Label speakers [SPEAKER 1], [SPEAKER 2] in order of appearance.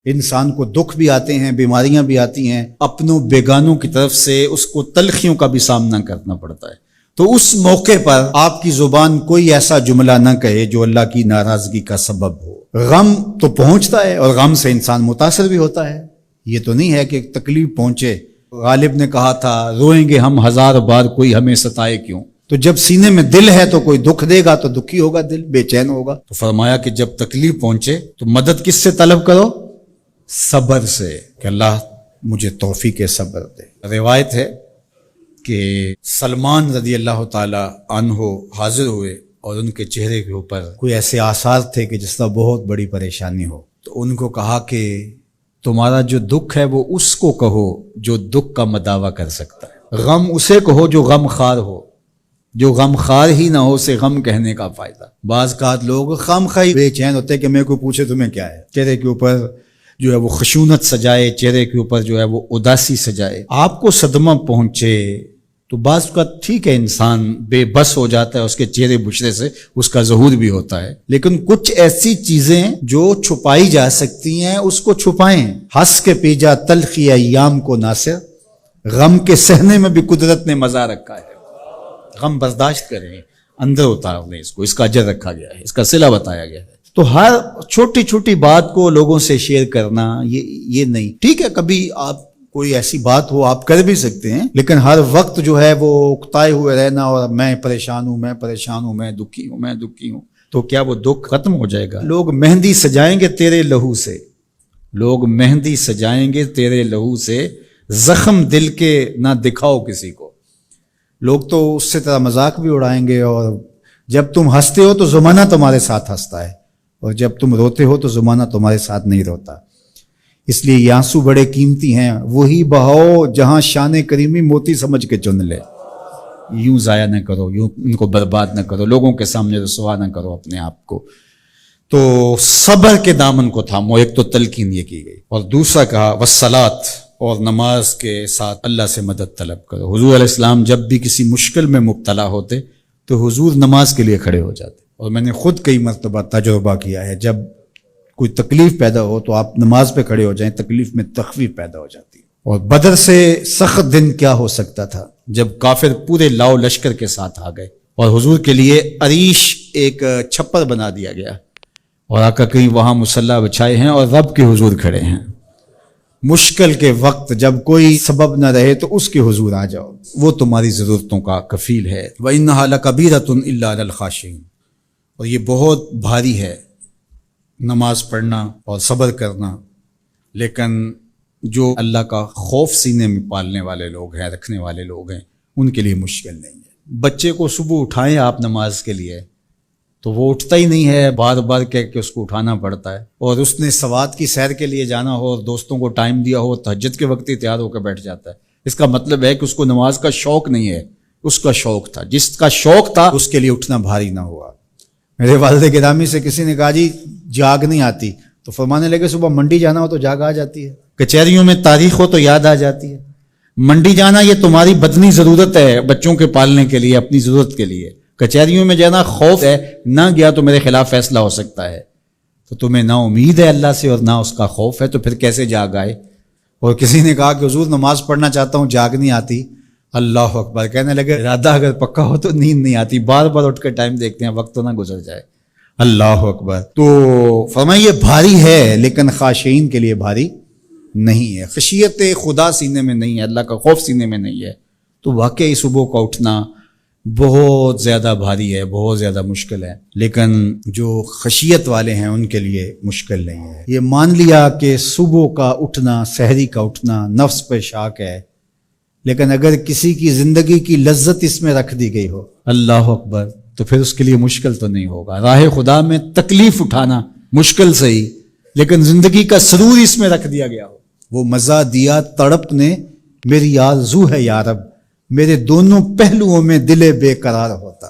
[SPEAKER 1] انسان کو دکھ بھی آتے ہیں، بیماریاں بھی آتی ہیں، اپنوں بیگانوں کی طرف سے اس کو تلخیوں کا بھی سامنا کرنا پڑتا ہے۔ تو اس موقع پر آپ کی زبان کوئی ایسا جملہ نہ کہے جو اللہ کی ناراضگی کا سبب ہو۔ غم تو پہنچتا ہے اور غم سے انسان متاثر بھی ہوتا ہے، یہ تو نہیں ہے کہ تکلیف پہنچے۔ غالب نے کہا تھا روئیں گے ہم ہزار بار کوئی ہمیں ستائے کیوں۔ تو جب سینے میں دل ہے تو کوئی دکھ دے گا تو دکھی ہوگا، دل بے چین ہوگا۔ تو فرمایا کہ جب تکلیف پہنچے تو مدد کس سے طلب کرو؟ صبر سے، کہ اللہ مجھے توفیق صبر دے۔ روایت ہے کہ سلمان رضی اللہ تعالی عنہ حاضر ہوئے اور ان کے چہرے کے اوپر کوئی ایسے آثار تھے کہ جس طرح بہت بڑی پریشانی ہو، تو ان کو کہا کہ تمہارا جو دکھ ہے وہ اس کو کہو جو دکھ کا مداوع کر سکتا ہے، غم اسے کہو جو غم خار ہو، جو غم خار ہی نہ ہو اسے غم کہنے کا فائدہ۔ بعض اوقات لوگ خام خواہ بے چین ہوتے کہ میں کوئی پوچھے تمہیں کیا ہے، چہرے کے اوپر جو ہے وہ خشونت سجائے، چہرے کے اوپر جو ہے وہ اداسی سجائے۔ آپ کو صدمہ پہنچے تو بعض اوقات ٹھیک ہے، انسان بے بس ہو جاتا ہے، اس کے چہرے بشرے سے اس کا ظہور بھی ہوتا ہے، لیکن کچھ ایسی چیزیں جو چھپائی جا سکتی ہیں اس کو چھپائیں۔ ہنس کے پی جا تلخی ایام کو ناصر، غم کے سہنے میں بھی قدرت نے مزہ رکھا ہے۔ غم برداشت کریں، اندر اتار لیں اس کو، اس کا اجر رکھا گیا ہے، اس کا صلہ بتایا گیا ہے۔ تو ہر چھوٹی چھوٹی بات کو لوگوں سے شیئر کرنا یہ نہیں ٹھیک ہے، کبھی آپ کوئی ایسی بات ہو آپ کر بھی سکتے ہیں، لیکن ہر وقت جو ہے وہ اکتائے ہوئے رہنا اور میں پریشان ہوں، میں پریشان ہوں، میں دکھی ہوں، میں دکھی ہوں، تو کیا وہ دکھ ختم ہو جائے گا؟ لوگ مہندی سجائیں گے تیرے لہو سے، لوگ مہندی سجائیں گے تیرے لہو سے، زخم دل کے نہ دکھاؤ کسی کو۔ لوگ تو اس سے طرح مذاق بھی اڑائیں گے، اور جب تم ہنستے ہو تو زمانہ تمہارے ساتھ ہنستا ہے، اور جب تم روتے ہو تو زمانہ تمہارے ساتھ نہیں روتا۔ اس لیے یہ آنسو بڑے قیمتی ہیں، وہی بہاؤ جہاں شان کریمی موتی سمجھ کے چن لے۔ یوں ضائع نہ کرو، یوں ان کو برباد نہ کرو، لوگوں کے سامنے رسوا نہ کرو اپنے آپ کو۔ تو صبر کے دامن کو تھامو، ایک تو تلقین یہ کی گئی، اور دوسرا کہا والصلاۃ، اور نماز کے ساتھ اللہ سے مدد طلب کرو۔ حضور علیہ السلام جب بھی کسی مشکل میں مبتلا ہوتے تو حضور نماز کے لیے کھڑے ہو جاتے، اور میں نے خود کئی مرتبہ تجربہ کیا ہے، جب کوئی تکلیف پیدا ہو تو آپ نماز پہ کھڑے ہو جائیں، تکلیف میں تخفیف پیدا ہو جاتی ہے۔ اور بدر سے سخت دن کیا ہو سکتا تھا جب کافر پورے لاؤ لشکر کے ساتھ آ گئے، اور حضور کے لیے عریش ایک چھپر بنا دیا گیا، اور آقا کہیں وہاں مصلی بچھائے ہیں اور رب کے حضور کھڑے ہیں۔ مشکل کے وقت جب کوئی سبب نہ رہے تو اس کے حضور آ جاؤ، وہ تمہاری ضرورتوں کا کفیل ہے۔ وَإِنَّهَا لَكَبِيرَةٌ إِلَّا عَلَى الْخَاشِعِينَ، اور یہ بہت بھاری ہے نماز پڑھنا اور صبر کرنا، لیکن جو اللہ کا خوف سینے میں پالنے والے لوگ ہیں، رکھنے والے لوگ ہیں، ان کے لیے مشکل نہیں ہے۔ بچے کو صبح اٹھائیں آپ نماز کے لیے تو وہ اٹھتا ہی نہیں ہے، بار بار کہہ کے اس کو اٹھانا پڑتا ہے، اور اس نے سوات کی سیر کے لیے جانا ہو اور دوستوں کو ٹائم دیا ہو، تہجد کے وقت ہی تیار ہو کے بیٹھ جاتا ہے۔ اس کا مطلب ہے کہ اس کو نماز کا شوق نہیں ہے، اس کا شوق تھا، جس کا شوق تھا اس کے لیے اٹھنا بھاری نہ ہوا۔ میرے والد گرامی سے کسی نے کہا جی جاگ نہیں آتی، تو فرمانے لگے صبح منڈی جانا ہو تو جاگ آ جاتی ہے، کچہریوں میں تاریخ ہو تو یاد آ جاتی ہے۔ منڈی جانا یہ تمہاری بدنی ضرورت ہے، بچوں کے پالنے کے لیے، اپنی ضرورت کے لیے۔ کچہریوں میں جانا خوف ہے، نہ گیا تو میرے خلاف فیصلہ ہو سکتا ہے، تو تمہیں نہ امید ہے اللہ سے اور نہ اس کا خوف ہے، تو پھر کیسے جاگ آئے؟ اور کسی نے کہا کہ حضور نماز پڑھنا چاہتا ہوں، جاگ نہیں آتی۔ اللہ اکبر، کہنے لگے ارادہ اگر پکا ہو تو نیند نہیں آتی، بار بار اٹھ کے ٹائم دیکھتے ہیں وقت تو نہ گزر جائے۔ اللہ اکبر۔ تو فرمایا یہ بھاری ہے لیکن خاشعین کے لیے بھاری نہیں ہے، خشیت خدا سینے میں نہیں ہے، اللہ کا خوف سینے میں نہیں ہے، تو واقعی صبح کا اٹھنا بہت زیادہ بھاری ہے، بہت زیادہ مشکل ہے، لیکن جو خشیت والے ہیں ان کے لیے مشکل نہیں ہے۔ یہ مان لیا کہ صبح کا اٹھنا، سحری کا اٹھنا نفس پہ شاک ہے، لیکن اگر کسی کی زندگی کی لذت اس میں رکھ دی گئی ہو، اللہ اکبر، تو پھر اس کے لیے مشکل تو نہیں ہوگا۔ راہ خدا میں تکلیف اٹھانا مشکل صحیح، لیکن زندگی کا سرور اس میں رکھ دیا گیا ہو۔ وہ مزہ دیا تڑپ نے میری آرزو ہے یا رب، میرے دونوں پہلوؤں میں دل بے قرار ہوتا۔